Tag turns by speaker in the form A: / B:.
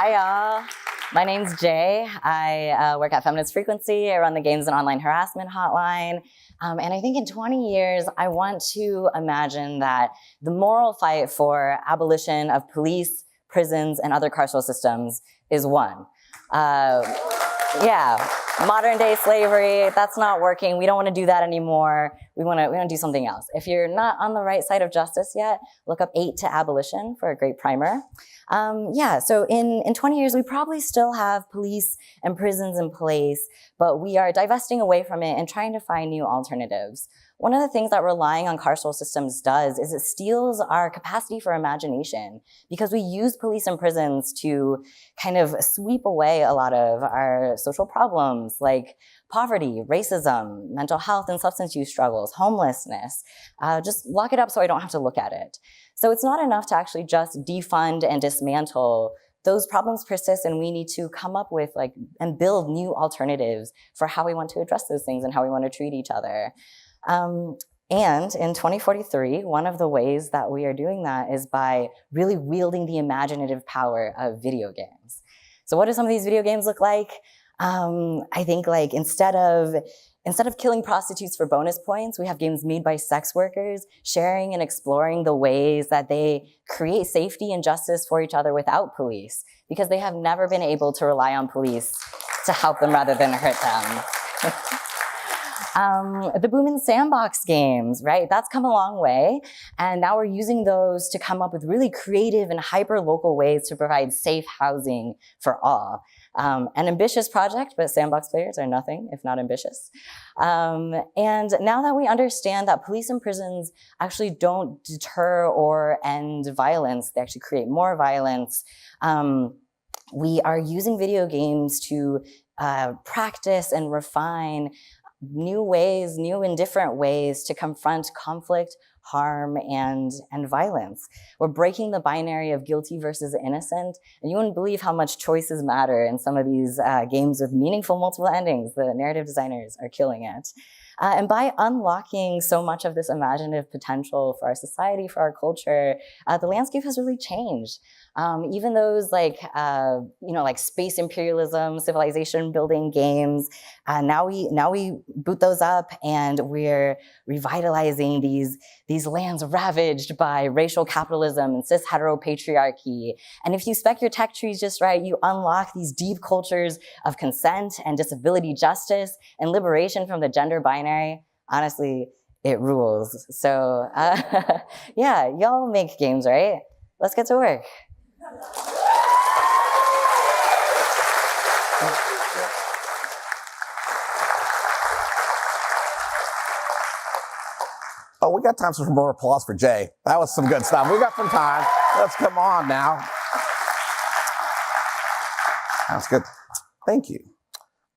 A: Hi, y'all. My name's Jae. I work at Feminist Frequency. I run the Games and Online Harassment Hotline. And I think in 20 years, I want to imagine that the moral fight for abolition of police, prisons, and other carceral systems is won. Yeah, modern day slavery, that's not working. We don't want to do that anymore. We want to do something else. If you're not on the right side of justice yet, look up 8 to Abolition for a great primer. So in 20 years, we probably still have police and prisons in place, but we are divesting away from it and trying to find new alternatives. One of the things that relying on carceral systems does is it steals our capacity for imagination, because we use police and prisons to kind of sweep away a lot of our social problems like poverty, racism, mental health and substance use struggles, homelessness. Just lock it up so I don't have to look at it. So it's not enough to actually just defund and dismantle. Those problems persist, and we need to come up with and build new alternatives for how we want to address those things and how we want to treat each other. And in 2043, one of the ways that we are doing that is by really wielding the imaginative power of video games. So what do some of these video games look like? I think instead of killing prostitutes for bonus points, we have games made by sex workers, sharing and exploring the ways that they create safety and justice for each other without police, because they have never been able to rely on police to help them rather than hurt them. The Boom and Sandbox games, right? That's come a long way. And now we're using those to come up with really creative and hyper-local ways to provide safe housing for all. An ambitious project, but Sandbox players are nothing if not ambitious. And now that we understand that police and prisons actually don't deter or end violence, they actually create more violence, we are using video games to practice and refine new and different ways to confront conflict, harm, and violence. We're breaking the binary of guilty versus innocent, and you wouldn't believe how much choices matter in some of these games with meaningful multiple endings. The narrative designers are killing it. And by unlocking so much of this imaginative potential for our society, for our culture, the landscape has really changed. Even those space imperialism, civilization building games, now we boot those up, and we're revitalizing these lands ravaged by racial capitalism and cis heteropatriarchy. And if you spec your tech trees just right, you unlock these deep cultures of consent and disability justice and liberation from the gender binary. Honestly, it rules. So yeah, y'all make games, right? Let's get to work.
B: Oh, we got time for some more applause for Jae. That was some good stuff. We got some time. Let's come on now. That's good. Thank you.